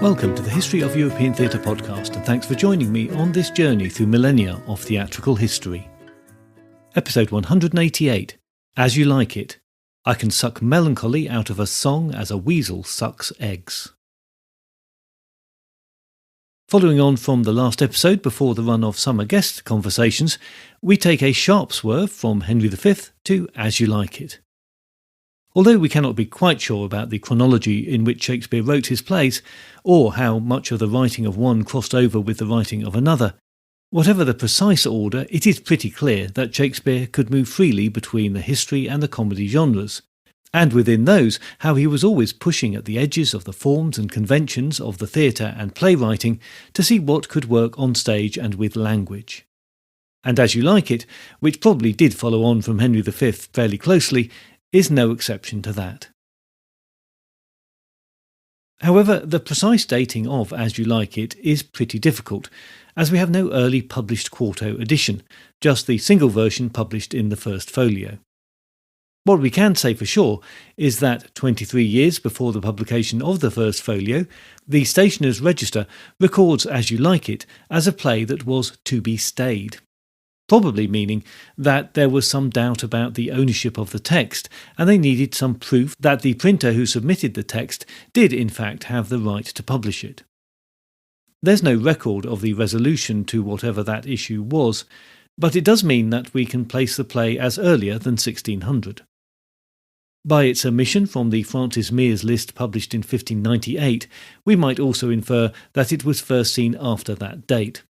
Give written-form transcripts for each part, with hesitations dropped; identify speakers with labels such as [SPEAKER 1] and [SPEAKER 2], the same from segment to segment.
[SPEAKER 1] Welcome to the History of European Theatre podcast, and thanks for joining me on this journey through millennia of theatrical history. Episode 188, As You Like It. I can suck melancholy out of a song as a weasel sucks eggs. Following on from the last episode before the run of summer guest conversations, we take a sharp swerve from Henry V to As You Like It. Although we cannot be quite sure about the chronology in which Shakespeare wrote his plays, or how much of the writing of one crossed over with the writing of another, whatever the precise order, it is pretty clear that Shakespeare could move freely between the history and the comedy genres, and within those, how he was always pushing at the edges of the forms and conventions of the theatre and playwriting to see what could work on stage and with language. And As You Like It, which probably did follow on from Henry V fairly closely, is no exception to that. However, the precise dating of As You Like It is pretty difficult, as we have no early published quarto edition, just the single version published in the first folio. What we can say for sure is that 23 years before the publication of the first folio, the Stationer's Register records As You Like It as a play that was to be stayed, probably meaning that there was some doubt about the ownership of the text, and they needed some proof that the printer who submitted the text did in fact have the right to publish it. There's no record of the resolution to whatever that issue was, but it does mean that we can place the play as earlier than 1600. By its omission from the Francis Meres list published in 1598, we might also infer that it was first seen after that date.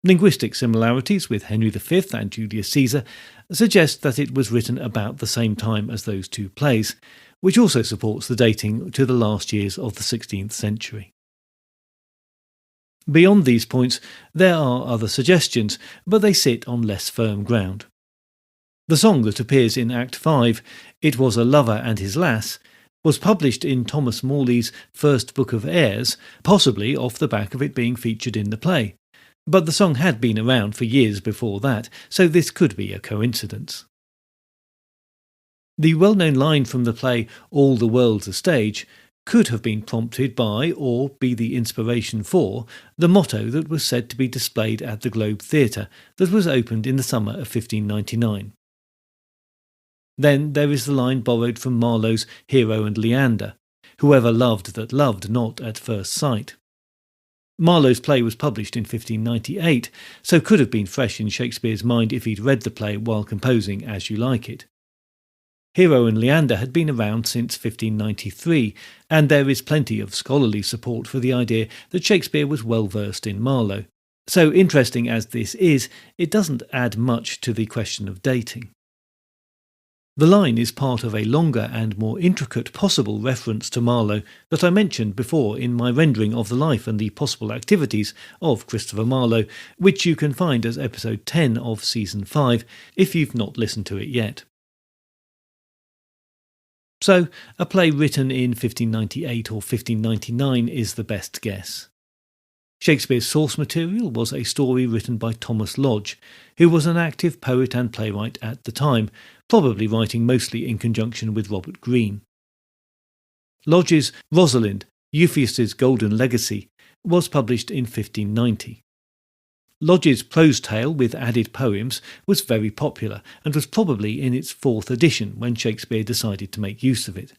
[SPEAKER 1] Linguistic similarities with Henry V and Julius Caesar suggest that it was written about the same time as those two plays, which also supports the dating to the last years of the 16th century. Beyond these points, there are other suggestions, but they sit on less firm ground. The song that appears in Act 5, It Was a Lover and His Lass, was published in Thomas Morley's First Book of Airs, possibly off the back of it being featured in the play. But the song had been around for years before that, so this could be a coincidence. The well-known line from the play All the World's a Stage could have been prompted by, or be the inspiration for, the motto that was said to be displayed at the Globe Theatre that was opened in the summer of 1599. Then there is the line borrowed from Marlowe's Hero and Leander, whoever loved that loved not at first sight. Marlowe's play was published in 1598, so could have been fresh in Shakespeare's mind if he'd read the play while composing As You Like It. Hero and Leander had been around since 1593, and there is plenty of scholarly support for the idea that Shakespeare was well versed in Marlowe. So interesting as this is, it doesn't add much to the question of dating. The line is part of a longer and more intricate possible reference to Marlowe that I mentioned before in my rendering of the life and the possible activities of Christopher Marlowe, which you can find as episode 10 of season 5 if you've not listened to it yet. So, a play written in 1598 or 1599 is the best guess. Shakespeare's source material was a story written by Thomas Lodge, who was an active poet and playwright at the time, probably writing mostly in conjunction with Robert Greene. Lodge's Rosalind, Euphues's Golden Legacy, was published in 1590. Lodge's prose tale with added poems was very popular and was probably in its fourth edition when Shakespeare decided to make use of it.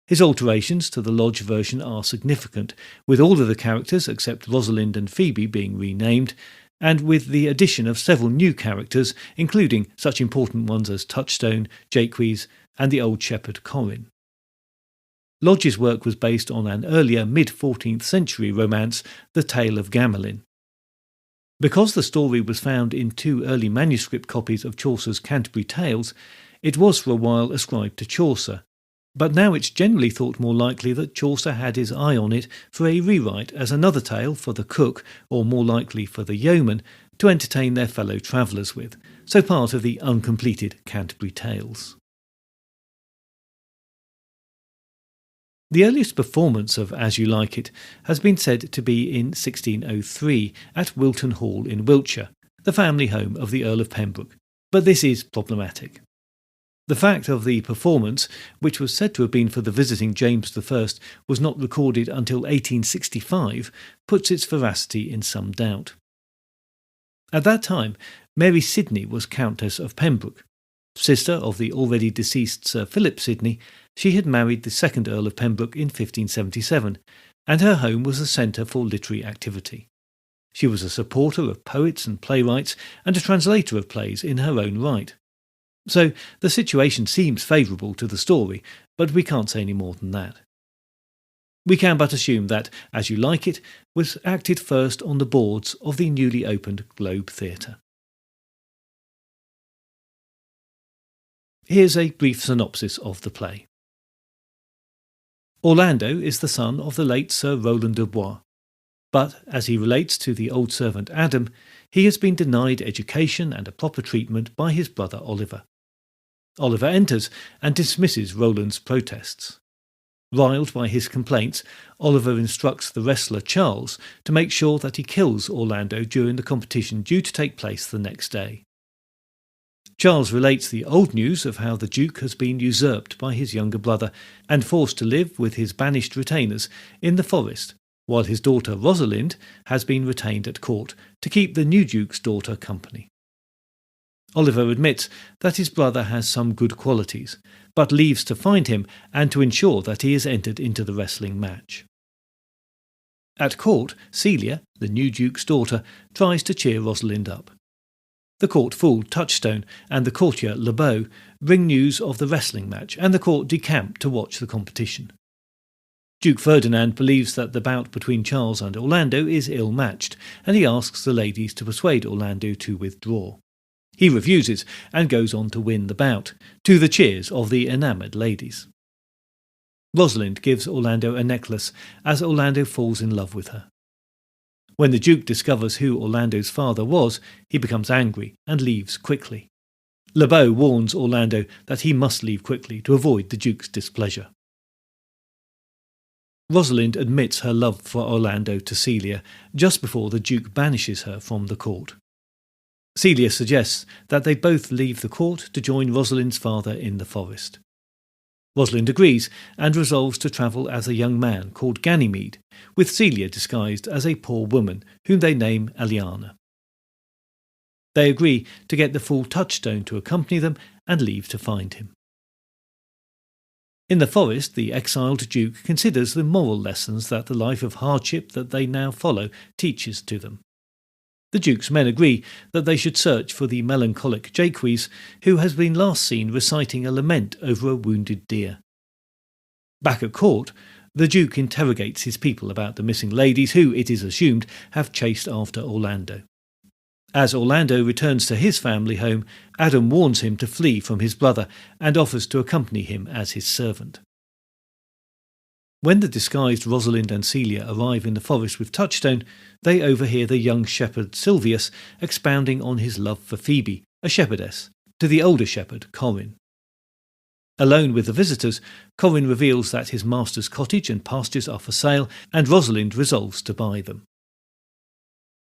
[SPEAKER 1] His alterations to the Lodge version are significant, with all of the characters except Rosalind and Phoebe being renamed, and with the addition of several new characters, including such important ones as Touchstone, Jaques, and the old shepherd Corin. Lodge's work was based on an earlier mid-14th century romance, The Tale of Gamelin. Because the story was found in two early manuscript copies of Chaucer's Canterbury Tales, it was for a while ascribed to Chaucer, but now it's generally thought more likely that Chaucer had his eye on it for a rewrite as another tale for the cook, or more likely for the yeoman, to entertain their fellow travellers with, so part of the uncompleted Canterbury Tales. The earliest performance of As You Like It has been said to be in 1603 at Wilton Hall in Wiltshire, the family home of the Earl of Pembroke, but this is problematic. The fact of the performance, which was said to have been for the visiting James I, was not recorded until 1865, puts its veracity in some doubt. At that time, Mary Sidney was Countess of Pembroke. Sister of the already deceased Sir Philip Sidney, she had married the second Earl of Pembroke in 1577, and her home was a centre for literary activity. She was a supporter of poets and playwrights and a translator of plays in her own right. So the situation seems favourable to the story, but we can't say any more than that. We can but assume that As You Like It was acted first on the boards of the newly opened Globe Theatre. Here's a brief synopsis of the play. Orlando is the son of the late Sir Roland de Bois, but as he relates to the old servant Adam, he has been denied education and a proper treatment by his brother Oliver. Oliver enters and dismisses Roland's protests. Riled by his complaints, Oliver instructs the wrestler Charles to make sure that he kills Orlando during the competition due to take place the next day. Charles relates the old news of how the Duke has been usurped by his younger brother and forced to live with his banished retainers in the forest, while his daughter Rosalind has been retained at court to keep the new Duke's daughter company. Oliver admits that his brother has some good qualities, but leaves to find him and to ensure that he is entered into the wrestling match. At court, Celia, the new Duke's daughter, tries to cheer Rosalind up. The court fool Touchstone and the courtier Le Beau bring news of the wrestling match, and the court decamp to watch the competition. Duke Ferdinand believes that the bout between Charles and Orlando is ill-matched, and he asks the ladies to persuade Orlando to withdraw. He refuses and goes on to win the bout, to the cheers of the enamoured ladies. Rosalind gives Orlando a necklace as Orlando falls in love with her. When the Duke discovers who Orlando's father was, he becomes angry and leaves quickly. Le Beau warns Orlando that he must leave quickly to avoid the Duke's displeasure. Rosalind admits her love for Orlando to Celia just before the Duke banishes her from the court. Celia suggests that they both leave the court to join Rosalind's father in the forest. Rosalind agrees and resolves to travel as a young man called Ganymede, with Celia disguised as a poor woman whom they name Aliana. They agree to get the fool Touchstone to accompany them and leave to find him. In the forest, the exiled Duke considers the moral lessons that the life of hardship that they now follow teaches to them. The Duke's men agree that they should search for the melancholic Jacques, who has been last seen reciting a lament over a wounded deer. Back at court, the Duke interrogates his people about the missing ladies who, it is assumed, have chased after Orlando. As Orlando returns to his family home, Adam warns him to flee from his brother and offers to accompany him as his servant. When the disguised Rosalind and Celia arrive in the forest with Touchstone, they overhear the young shepherd Silvius expounding on his love for Phoebe, a shepherdess, to the older shepherd Corin. Alone with the visitors, Corin reveals that his master's cottage and pastures are for sale, and Rosalind resolves to buy them.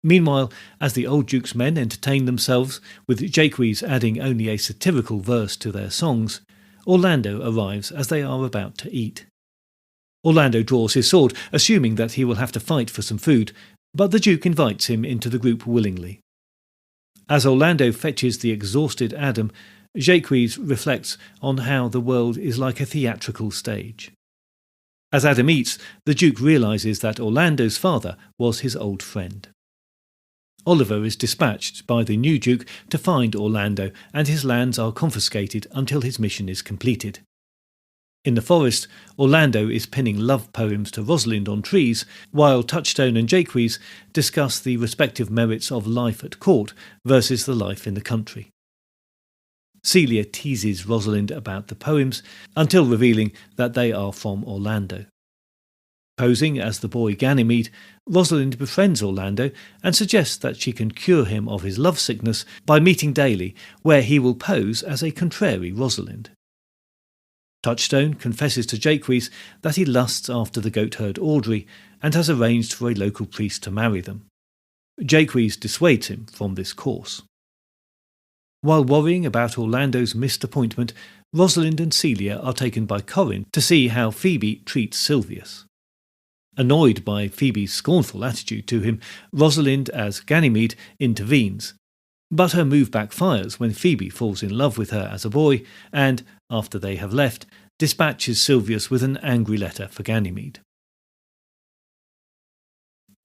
[SPEAKER 1] Meanwhile, as the old Duke's men entertain themselves, with Jacques adding only a satirical verse to their songs, Orlando arrives as they are about to eat. Orlando draws his sword, assuming that he will have to fight for some food, but the Duke invites him into the group willingly. As Orlando fetches the exhausted Adam, Jacques reflects on how the world is like a theatrical stage. As Adam eats, the Duke realises that Orlando's father was his old friend. Oliver is dispatched by the new Duke to find Orlando, and his lands are confiscated until his mission is completed. In the forest, Orlando is pinning love poems to Rosalind on trees, while Touchstone and Jacques discuss the respective merits of life at court versus the life in the country. Celia teases Rosalind about the poems until revealing that they are from Orlando. Posing as the boy Ganymede, Rosalind befriends Orlando and suggests that she can cure him of his lovesickness by meeting daily, where he will pose as a contrary Rosalind. Touchstone confesses to Jacques that he lusts after the goatherd Audrey and has arranged for a local priest to marry them. Jacques dissuades him from this course. While worrying about Orlando's missed appointment, Rosalind and Celia are taken by Corin to see how Phoebe treats Silvius. Annoyed by Phoebe's scornful attitude to him, Rosalind, as Ganymede, intervenes. But her move backfires when Phoebe falls in love with her as a boy and, after they have left, dispatches Silvius with an angry letter for Ganymede.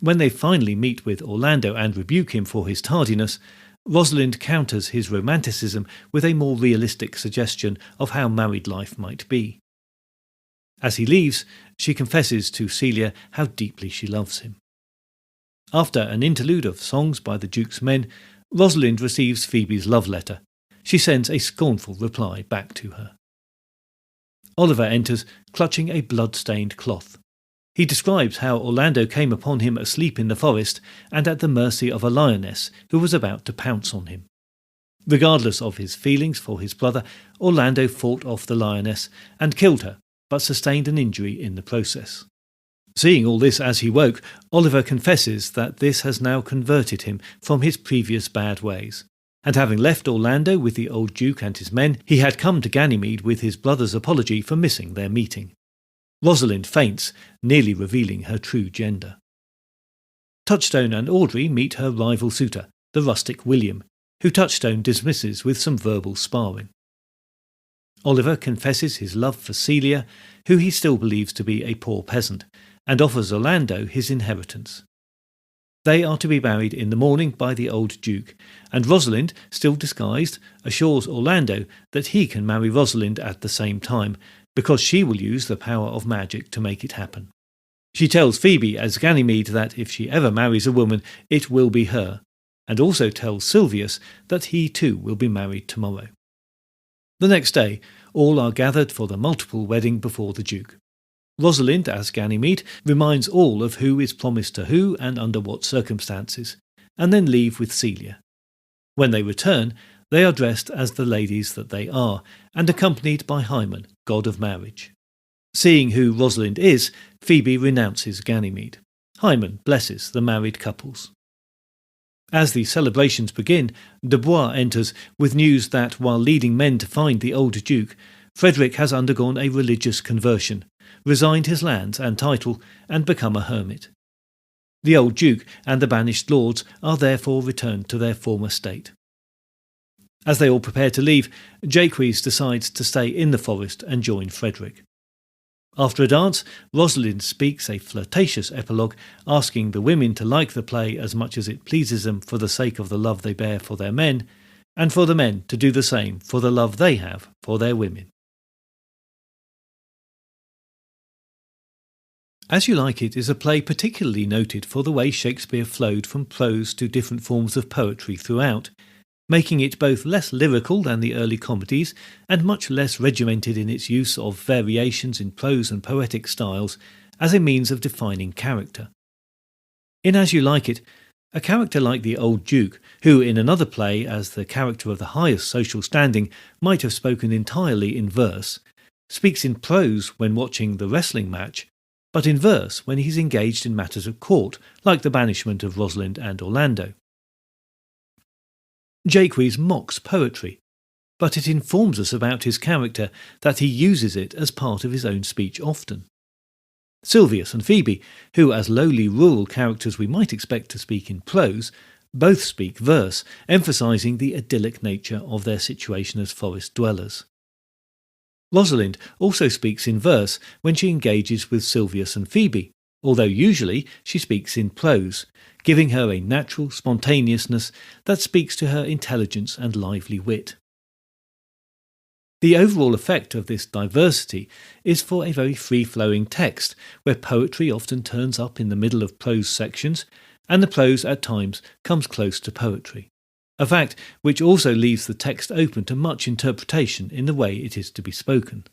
[SPEAKER 1] When they finally meet with Orlando and rebuke him for his tardiness, Rosalind counters his romanticism with a more realistic suggestion of how married life might be. As he leaves, she confesses to Celia how deeply she loves him. After an interlude of songs by the Duke's men, Rosalind receives Phoebe's love letter. She sends a scornful reply back to her. Oliver enters, clutching a blood-stained cloth. He describes how Orlando came upon him asleep in the forest and at the mercy of a lioness who was about to pounce on him. Regardless of his feelings for his brother, Orlando fought off the lioness and killed her, but sustained an injury in the process. Seeing all this as he woke, Oliver confesses that this has now converted him from his previous bad ways, and having left Orlando with the old Duke and his men, he had come to Ganymede with his brother's apology for missing their meeting. Rosalind faints, nearly revealing her true gender. Touchstone and Audrey meet her rival suitor, the rustic William, who Touchstone dismisses with some verbal sparring. Oliver confesses his love for Celia, who he still believes to be a poor peasant, and offers Orlando his inheritance. They are to be married in the morning by the old Duke, and Rosalind, still disguised, assures Orlando that he can marry Rosalind at the same time, because she will use the power of magic to make it happen. She tells Phoebe as Ganymede that if she ever marries a woman, it will be her, and also tells Silvius that he too will be married tomorrow. The next day, all are gathered for the multiple wedding before the Duke. Rosalind, as Ganymede, reminds all of who is promised to who and under what circumstances, and then leave with Celia. When they return, they are dressed as the ladies that they are, and accompanied by Hymen, god of marriage. Seeing who Rosalind is, Phoebe renounces Ganymede. Hymen blesses the married couples. As the celebrations begin, Dubois enters with news that, while leading men to find the old Duke, Frederick has undergone a religious conversion, resigned his lands and title, and become a hermit. The old Duke and the banished lords are therefore returned to their former state. As they all prepare to leave, Jacques decides to stay in the forest and join Frederick. After a dance, Rosalind speaks a flirtatious epilogue, asking the women to like the play as much as it pleases them for the sake of the love they bear for their men, and for the men to do the same for the love they have for their women. As You Like It is a play particularly noted for the way Shakespeare flowed from prose to different forms of poetry throughout, making it both less lyrical than the early comedies and much less regimented in its use of variations in prose and poetic styles as a means of defining character. In As You Like It, a character like the old Duke, who in another play as the character of the highest social standing might have spoken entirely in verse, speaks in prose when watching the wrestling match, but in verse when he's engaged in matters of court, like the banishment of Rosalind and Orlando. Jacques mocks poetry, but it informs us about his character that he uses it as part of his own speech often. Silvius and Phoebe, who as lowly rural characters we might expect to speak in prose, both speak verse, emphasising the idyllic nature of their situation as forest dwellers. Rosalind also speaks in verse when she engages with Silvius and Phoebe, although usually she speaks in prose, giving her a natural spontaneousness that speaks to her intelligence and lively wit. The overall effect of this diversity is for a very free-flowing text, where poetry often turns up in the middle of prose sections, and the prose at times comes close to poetry, a fact which also leaves the text open to much interpretation in the way it is to be spoken.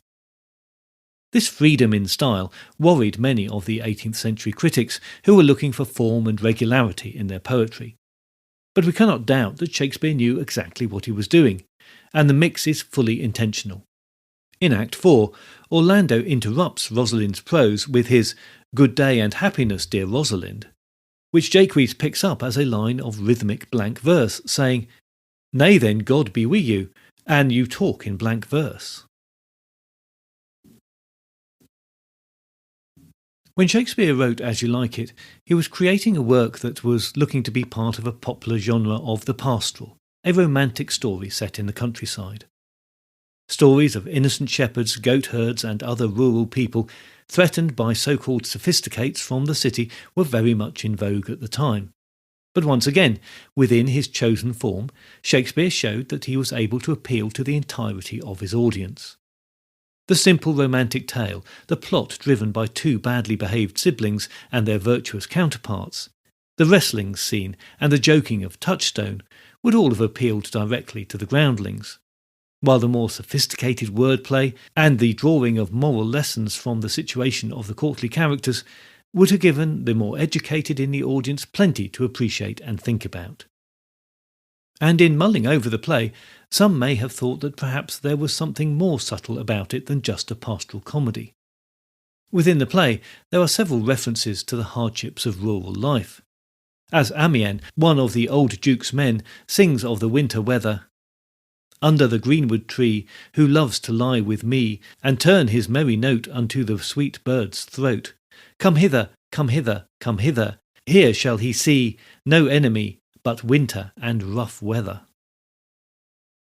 [SPEAKER 1] This freedom in style worried many of the 18th century critics who were looking for form and regularity in their poetry. But we cannot doubt that Shakespeare knew exactly what he was doing, and the mix is fully intentional. In Act 4, Orlando interrupts Rosalind's prose with his "Good day and happiness, dear Rosalind," which Jacques picks up as a line of rhythmic blank verse, saying, "Nay then, God be wi' you, an you talk in blank verse." When Shakespeare wrote As You Like It, he was creating a work that was looking to be part of a popular genre of the Pastoral, a romantic story set in the countryside. Stories of innocent shepherds, goat herds and other rural people threatened by so-called sophisticates from the city were very much in vogue at the time. But once again, within his chosen form, Shakespeare showed that he was able to appeal to the entirety of his audience. The simple romantic tale, the plot driven by two badly behaved siblings and their virtuous counterparts, the wrestling scene and the joking of Touchstone would all have appealed directly to the groundlings, while the more sophisticated wordplay and the drawing of moral lessons from the situation of the courtly characters would have given the more educated in the audience plenty to appreciate and think about. And in mulling over the play, some may have thought that perhaps there was something more subtle about it than just a pastoral comedy. Within the play, there are several references to the hardships of rural life. As Amiens, one of the old Duke's men, sings of the winter weather, "Under the greenwood tree, who loves to lie with me, and turn his merry note unto the sweet bird's throat. Come hither, come hither, come hither, here shall he see no enemy, but winter and rough weather."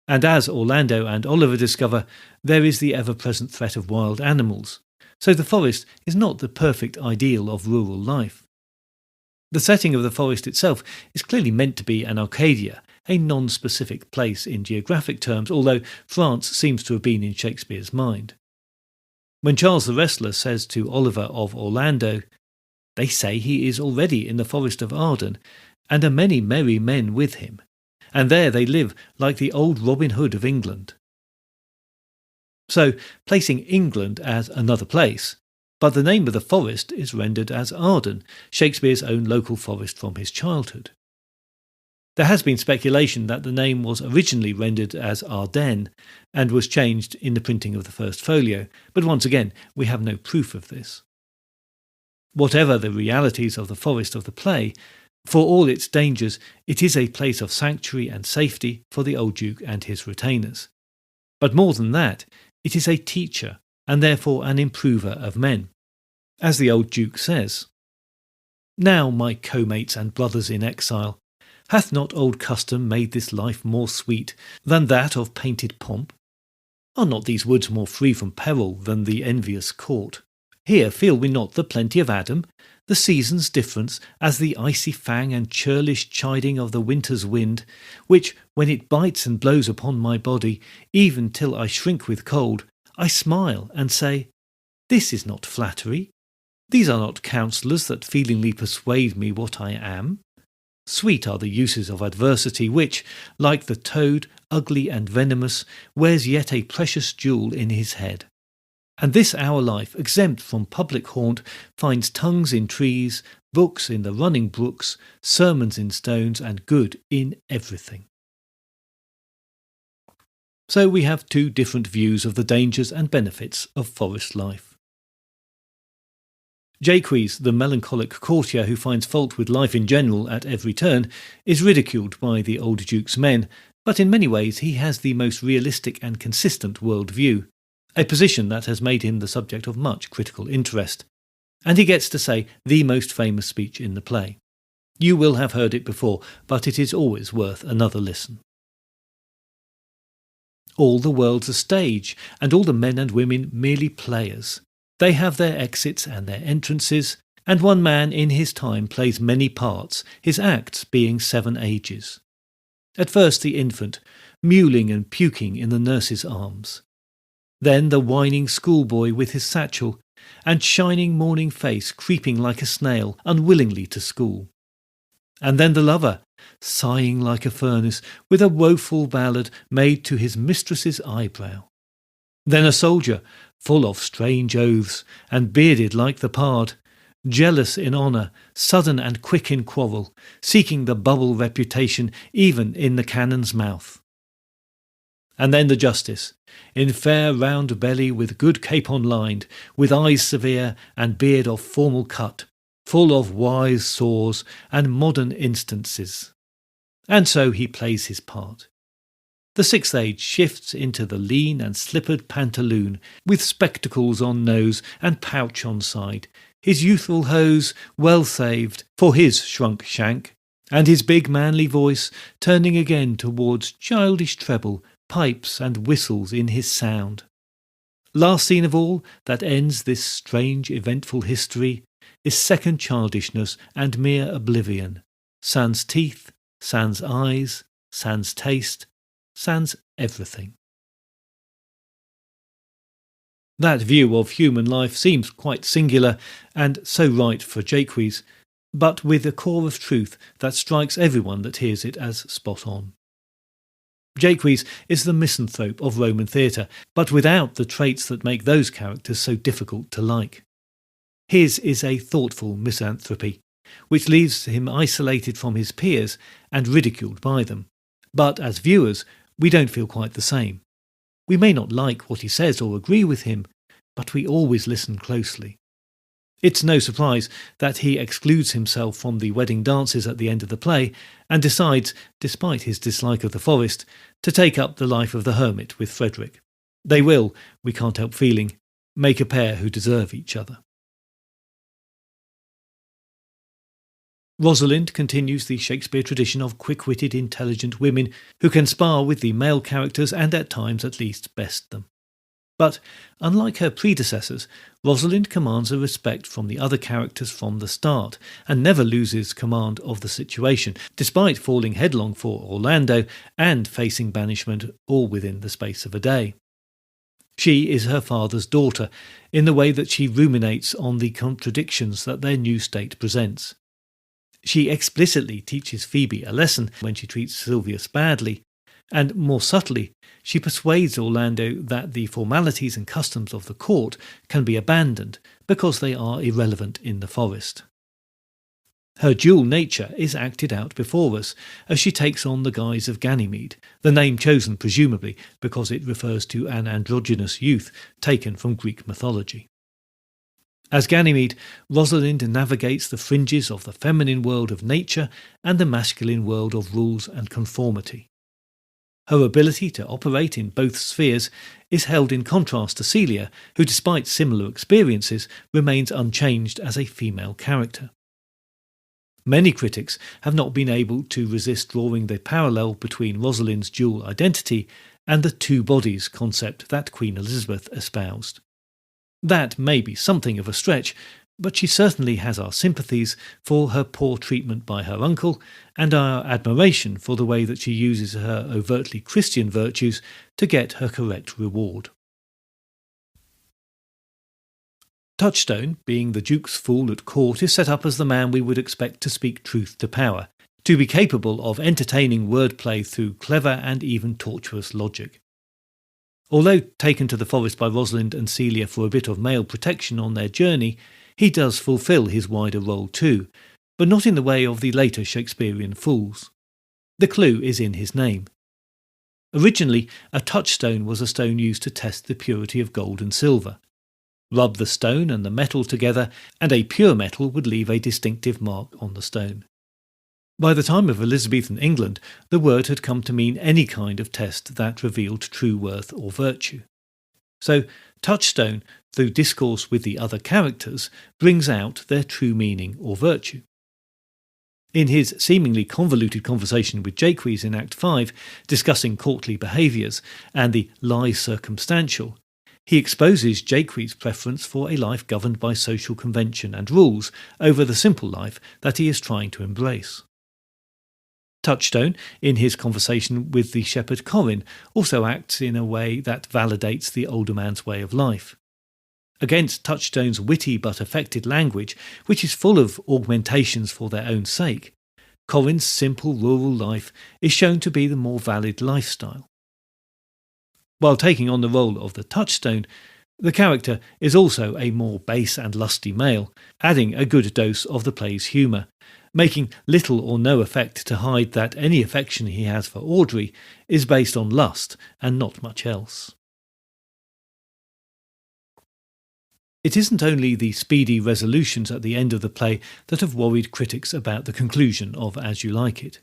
[SPEAKER 1] And as Orlando and Oliver discover, there is the ever-present threat of wild animals, so the forest is not the perfect ideal of rural life. The setting of the forest itself is clearly meant to be an Arcadia, a non-specific place in geographic terms, although France seems to have been in Shakespeare's mind. When Charles the Wrestler says to Oliver of Orlando, "They say he is already in the forest of Arden, and a many merry men with him, and there they live like the old Robin Hood of England." So, placing England as another place, but the name of the forest is rendered as Arden, Shakespeare's own local forest from his childhood. There has been speculation that the name was originally rendered as Ardennes and was changed in the printing of the first folio, but once again we have no proof of this. Whatever the realities of the forest of the play, for all its dangers, it is a place of sanctuary and safety for the old Duke and his retainers. But more than that, it is a teacher, and therefore an improver of men. As the old Duke says, "Now, my co-mates and brothers in exile, hath not old custom made this life more sweet than that of painted pomp? Are not these woods more free from peril than the envious court? Here feel we not the plenty of Adam, the season's difference, as the icy fang and churlish chiding of the winter's wind, which, when it bites and blows upon my body, even till I shrink with cold, I smile and say, this is not flattery. These are not counsellors that feelingly persuade me what I am. Sweet are the uses of adversity, which, like the toad, ugly and venomous, wears yet a precious jewel in his head. And this our life, exempt from public haunt, finds tongues in trees, books in the running brooks, sermons in stones, and good in everything." So we have two different views of the dangers and benefits of forest life. Jaques, the melancholic courtier who finds fault with life in general at every turn, is ridiculed by the old Duke's men, but in many ways he has the most realistic and consistent world view, a position that has made him the subject of much critical interest, and he gets to say the most famous speech in the play. You will have heard it before, but it is always worth another listen. "All the world's a stage, and all the men and women merely players. They have their exits and their entrances, and one man in his time plays many parts, his acts being 7 ages. At first the infant, mewling and puking in the nurse's arms. Then the whining schoolboy with his satchel, and shining morning face creeping like a snail, unwillingly to school. And then the lover, sighing like a furnace, with a woeful ballad made to his mistress's eyebrow. Then a soldier, full of strange oaths, and bearded like the pard, jealous in honour, sudden and quick in quarrel, seeking the bubble reputation even in the cannon's mouth. And then the justice, in fair round belly with good capon lined, with eyes severe and beard of formal cut, full of wise saws and modern instances. And so he plays his part. The 6th age shifts into the lean and slippered pantaloon, with spectacles on nose and pouch on side, his youthful hose well saved for his shrunk shank, and his big manly voice turning again towards childish treble, pipes and whistles in his sound. Last scene of all that ends this strange eventful history is second childishness and mere oblivion, sans teeth, sans eyes, sans taste, sans everything. That view of human life seems quite singular and so right for Jaques, but with a core of truth that strikes everyone that hears it as spot on. Jaques is the misanthrope of Roman theatre, but without the traits that make those characters so difficult to like. His is a thoughtful misanthropy, which leaves him isolated from his peers and ridiculed by them. But as viewers, we don't feel quite the same. We may not like what he says or agree with him, but we always listen closely. It's no surprise that he excludes himself from the wedding dances at the end of the play and decides, despite his dislike of the forest, to take up the life of the hermit with Frederick. They will, we can't help feeling, make a pair who deserve each other. Rosalind continues the Shakespeare tradition of quick-witted, intelligent women who can spar with the male characters and at times at least best them. But, unlike her predecessors, Rosalind commands a respect from the other characters from the start, and never loses command of the situation, despite falling headlong for Orlando and facing banishment all within the space of a day. She is her father's daughter, in the way that she ruminates on the contradictions that their new state presents. She explicitly teaches Phoebe a lesson when she treats Silvius badly, and more subtly, she persuades Orlando that the formalities and customs of the court can be abandoned because they are irrelevant in the forest. Her dual nature is acted out before us as she takes on the guise of Ganymede, the name chosen presumably because it refers to an androgynous youth taken from Greek mythology. As Ganymede, Rosalind navigates the fringes of the feminine world of nature and the masculine world of rules and conformity. Her ability to operate in both spheres is held in contrast to Celia, who despite similar experiences remains unchanged as a female character. Many critics have not been able to resist drawing the parallel between Rosalind's dual identity and the two bodies concept that Queen Elizabeth espoused. That may be something of a stretch, but she certainly has our sympathies for her poor treatment by her uncle and our admiration for the way that she uses her overtly Christian virtues to get her correct reward. Touchstone, being the Duke's fool at court, is set up as the man we would expect to speak truth to power, to be capable of entertaining wordplay through clever and even tortuous logic. Although taken to the forest by Rosalind and Celia for a bit of male protection on their journey, he does fulfil his wider role too, but not in the way of the later Shakespearean fools. The clue is in his name. Originally, a touchstone was a stone used to test the purity of gold and silver. Rub the stone and the metal together, and a pure metal would leave a distinctive mark on the stone. By the time of Elizabethan England, the word had come to mean any kind of test that revealed true worth or virtue. So, touchstone, through discourse with the other characters, brings out their true meaning or virtue. In his seemingly convoluted conversation with Jaques in Act 5, discussing courtly behaviours and the lie circumstantial, he exposes Jaques' preference for a life governed by social convention and rules over the simple life that he is trying to embrace. Touchstone, in his conversation with the shepherd Corin, also acts in a way that validates the older man's way of life. Against Touchstone's witty but affected language, which is full of augmentations for their own sake, Corin's simple rural life is shown to be the more valid lifestyle. While taking on the role of the touchstone, the character is also a more base and lusty male, adding a good dose of the play's humour, making little or no effect to hide that any affection he has for Audrey is based on lust and not much else. It isn't only the speedy resolutions at the end of the play that have worried critics about the conclusion of As You Like It.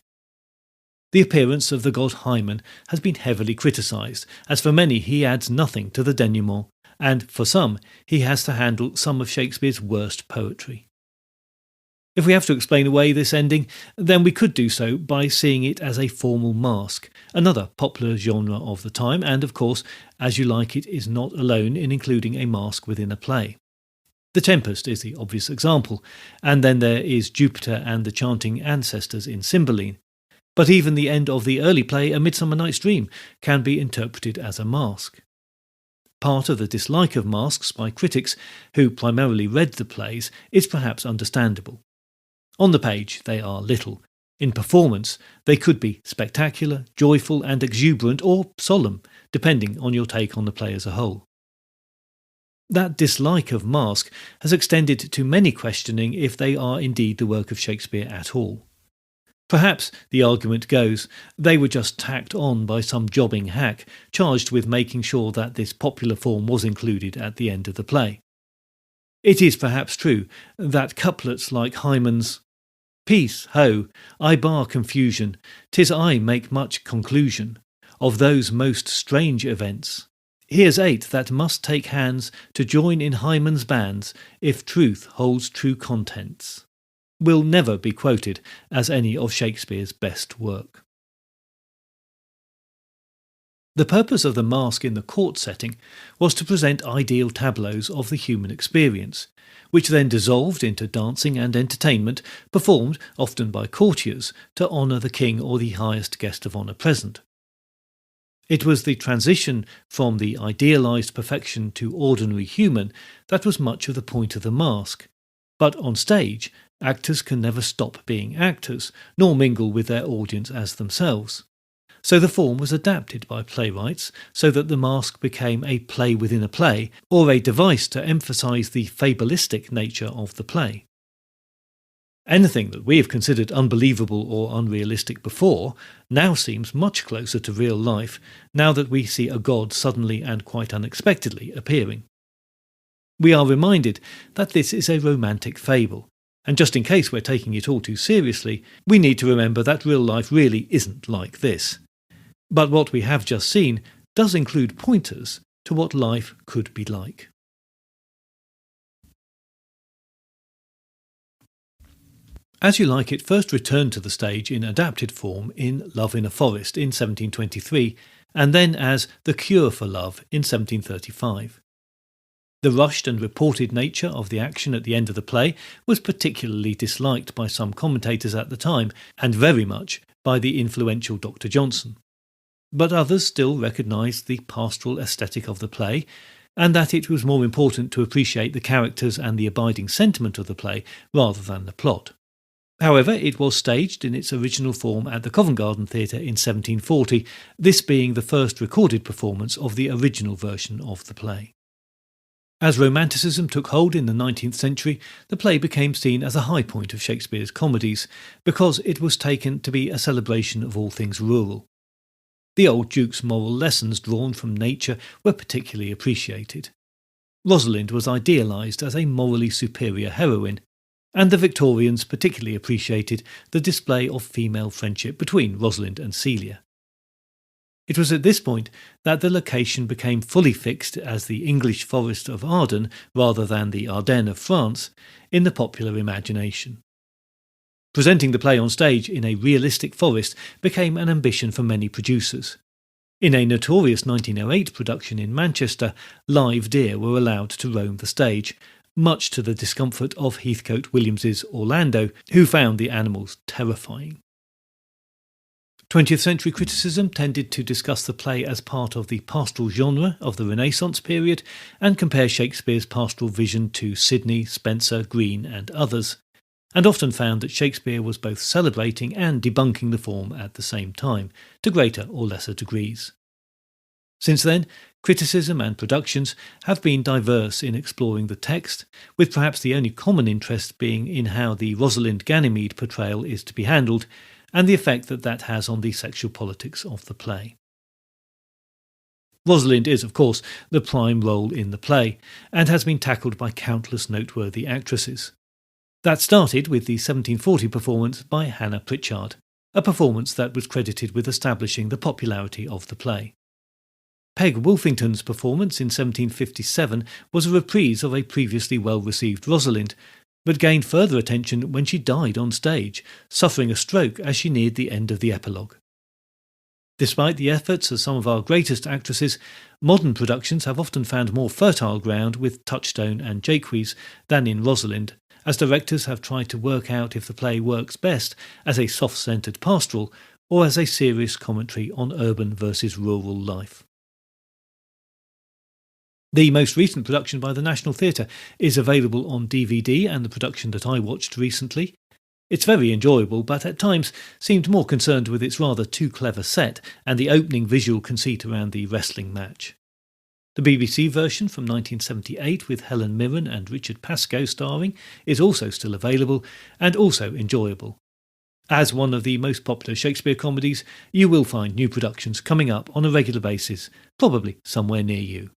[SPEAKER 1] The appearance of the god Hymen has been heavily criticised, as for many he adds nothing to the denouement and for some, he has to handle some of Shakespeare's worst poetry. If we have to explain away this ending, then we could do so by seeing it as a formal masque, another popular genre of the time, and of course, As You Like It is not alone in including a masque within a play. The Tempest is the obvious example, and then there is Jupiter and the chanting ancestors in Cymbeline. But even the end of the early play, A Midsummer Night's Dream, can be interpreted as a masque. Part of the dislike of masques by critics who primarily read the plays is perhaps understandable. On the page, they are little. In performance, they could be spectacular, joyful and exuberant, or solemn, depending on your take on the play as a whole. That dislike of masque has extended to many questioning if they are indeed the work of Shakespeare at all. Perhaps, the argument goes, they were just tacked on by some jobbing hack charged with making sure that this popular form was included at the end of the play. It is perhaps true that couplets like Hymen's "Peace, ho, I bar confusion, 'tis I make much conclusion of those most strange events. Here's 8 that must take hands to join in Hymen's bands if truth holds true contents," will never be quoted as any of Shakespeare's best work. The purpose of the masque in the court setting was to present ideal tableaus of the human experience, which then dissolved into dancing and entertainment performed often by courtiers to honour the king or the highest guest of honour present. It was the transition from the idealised perfection to ordinary human that was much of the point of the masque, but on stage, actors can never stop being actors, nor mingle with their audience as themselves. So the form was adapted by playwrights so that the masque became a play within a play, or a device to emphasise the fabulistic nature of the play. Anything that we have considered unbelievable or unrealistic before now seems much closer to real life, now that we see a god suddenly and quite unexpectedly appearing. We are reminded that this is a romantic fable, and just in case we're taking it all too seriously, we need to remember that real life really isn't like this. But what we have just seen does include pointers to what life could be like. As You Like It first returned to the stage in adapted form in Love in a Forest in 1723, and then as The Cure for Love in 1735. The rushed and reported nature of the action at the end of the play was particularly disliked by some commentators at the time, and very much by the influential Dr. Johnson. But others still recognised the pastoral aesthetic of the play, and that it was more important to appreciate the characters and the abiding sentiment of the play rather than the plot. However, it was staged in its original form at the Covent Garden Theatre in 1740, this being the first recorded performance of the original version of the play. As Romanticism took hold in the 19th century, the play became seen as a high point of Shakespeare's comedies, because it was taken to be a celebration of all things rural. The old Duke's moral lessons drawn from nature were particularly appreciated. Rosalind was idealised as a morally superior heroine, and the Victorians particularly appreciated the display of female friendship between Rosalind and Celia. It was at this point that the location became fully fixed as the English forest of Arden rather than the Ardennes of France in the popular imagination. Presenting the play on stage in a realistic forest became an ambition for many producers. In a notorious 1908 production in Manchester, live deer were allowed to roam the stage, much to the discomfort of Heathcote Williams's Orlando, who found the animals terrifying. 20th century criticism tended to discuss the play as part of the pastoral genre of the Renaissance period and compare Shakespeare's pastoral vision to Sidney, Spenser, Green and others, and often found that Shakespeare was both celebrating and debunking the form at the same time, to greater or lesser degrees. Since then, criticism and productions have been diverse in exploring the text, with perhaps the only common interest being in how the Rosalind Ganymede portrayal is to be handled, and the effect that has on the sexual politics of the play. Rosalind is, of course, the prime role in the play, and has been tackled by countless noteworthy actresses. That started with the 1740 performance by Hannah Pritchard, a performance that was credited with establishing the popularity of the play. Peg Woolfington's performance in 1757 was a reprise of a previously well-received Rosalind, but gained further attention when she died on stage, suffering a stroke as she neared the end of the epilogue. Despite the efforts of some of our greatest actresses, modern productions have often found more fertile ground with Touchstone and Jaques than in Rosalind, as directors have tried to work out if the play works best as a soft-centred pastoral or as a serious commentary on urban versus rural life. The most recent production by the National Theatre is available on DVD, and the production that I watched recently. It's very enjoyable, but at times seemed more concerned with its rather too clever set and the opening visual conceit around the wrestling match. The BBC version from 1978 with Helen Mirren and Richard Pascoe starring is also still available and also enjoyable. As one of the most popular Shakespeare comedies, you will find new productions coming up on a regular basis, probably somewhere near you.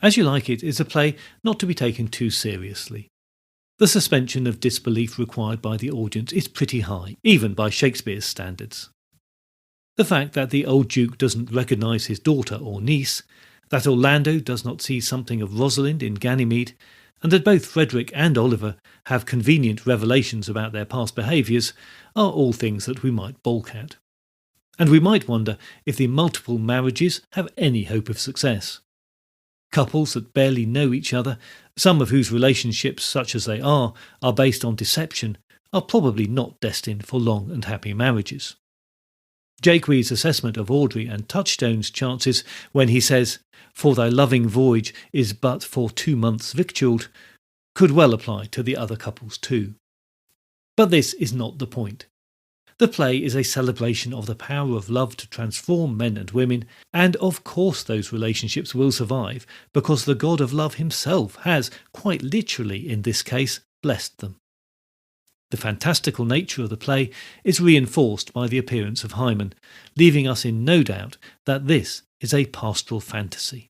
[SPEAKER 1] As You Like It is a play not to be taken too seriously. The suspension of disbelief required by the audience is pretty high, even by Shakespeare's standards. The fact that the old Duke doesn't recognise his daughter or niece, that Orlando does not see something of Rosalind in Ganymede, and that both Frederick and Oliver have convenient revelations about their past behaviours are all things that we might balk at. And we might wonder if the multiple marriages have any hope of success. Couples that barely know each other, some of whose relationships, such as they are based on deception, are probably not destined for long and happy marriages. Jaques' assessment of Audrey and Touchstone's chances when he says, "For thy loving voyage is but for 2 months victualled," could well apply to the other couples too. But this is not the point. The play is a celebration of the power of love to transform men and women, and of course those relationships will survive because the God of love himself has, quite literally in this case, blessed them. The fantastical nature of the play is reinforced by the appearance of Hymen, leaving us in no doubt that this is a pastoral fantasy.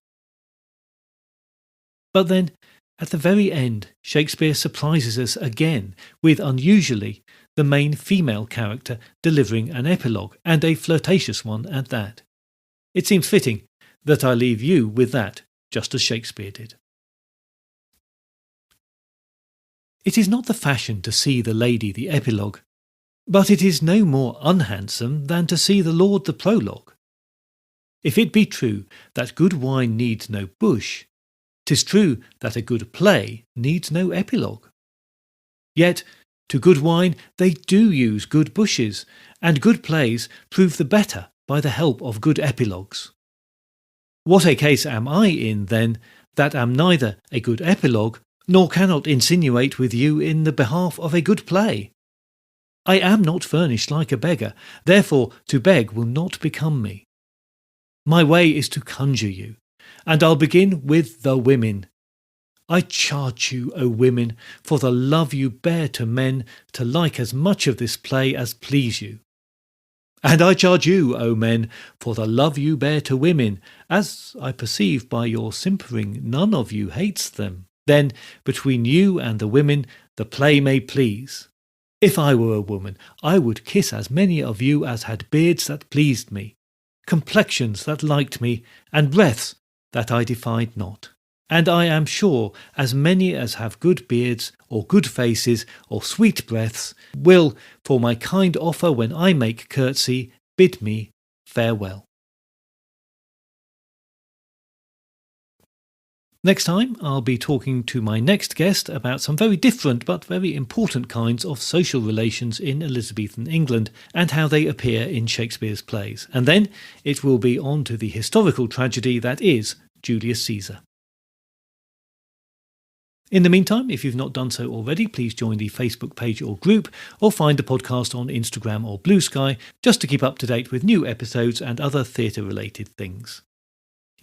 [SPEAKER 1] But then, at the very end, Shakespeare surprises us again with, unusually, the main female character delivering an epilogue, and a flirtatious one at that. It seems fitting that I leave you with that, just as Shakespeare did. It is not the fashion to see the lady the epilogue, but it is no more unhandsome than to see the lord the prologue. If it be true that good wine needs no bush, 'tis true that a good play needs no epilogue. Yet, to good wine they do use good bushes, and good plays prove the better by the help of good epilogues. What a case am I in, then, that am neither a good epilogue, nor cannot insinuate with you in the behalf of a good play? I am not furnished like a beggar, therefore to beg will not become me. My way is to conjure you, and I'll begin with the women. I charge you, O women, for the love you bear to men, to like as much of this play as please you. And I charge you, O men, for the love you bear to women, as I perceive by your simpering none of you hates them. Then, between you and the women, the play may please. If I were a woman, I would kiss as many of you as had beards that pleased me, complexions that liked me, and breaths that I defied not. And I am sure as many as have good beards, or good faces, or sweet breaths, will, for my kind offer when I make curtsy, bid me farewell. Next time, I'll be talking to my next guest about some very different but very important kinds of social relations in Elizabethan England and how they appear in Shakespeare's plays. And then it will be on to the historical tragedy that is Julius Caesar. In the meantime, if you've not done so already, please join the Facebook page or group, or find the podcast on Instagram or Blue Sky, just to keep up to date with new episodes and other theatre-related things.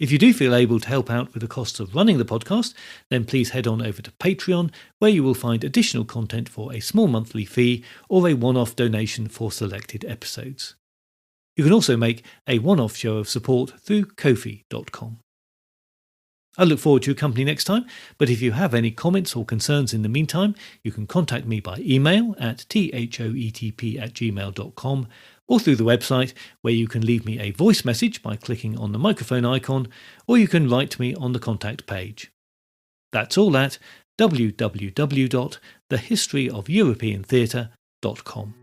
[SPEAKER 1] If you do feel able to help out with the costs of running the podcast, then please head on over to Patreon, where you will find additional content for a small monthly fee or a one-off donation for selected episodes. You can also make a one-off show of support through Ko-fi.com. I look forward to your company next time, but if you have any comments or concerns in the meantime, you can contact me by email at thoetp@gmail.com, or through the website, where you can leave me a voice message by clicking on the microphone icon, or you can write to me on the contact page. That's all at www.thehistoryofeuropeantheatre.com.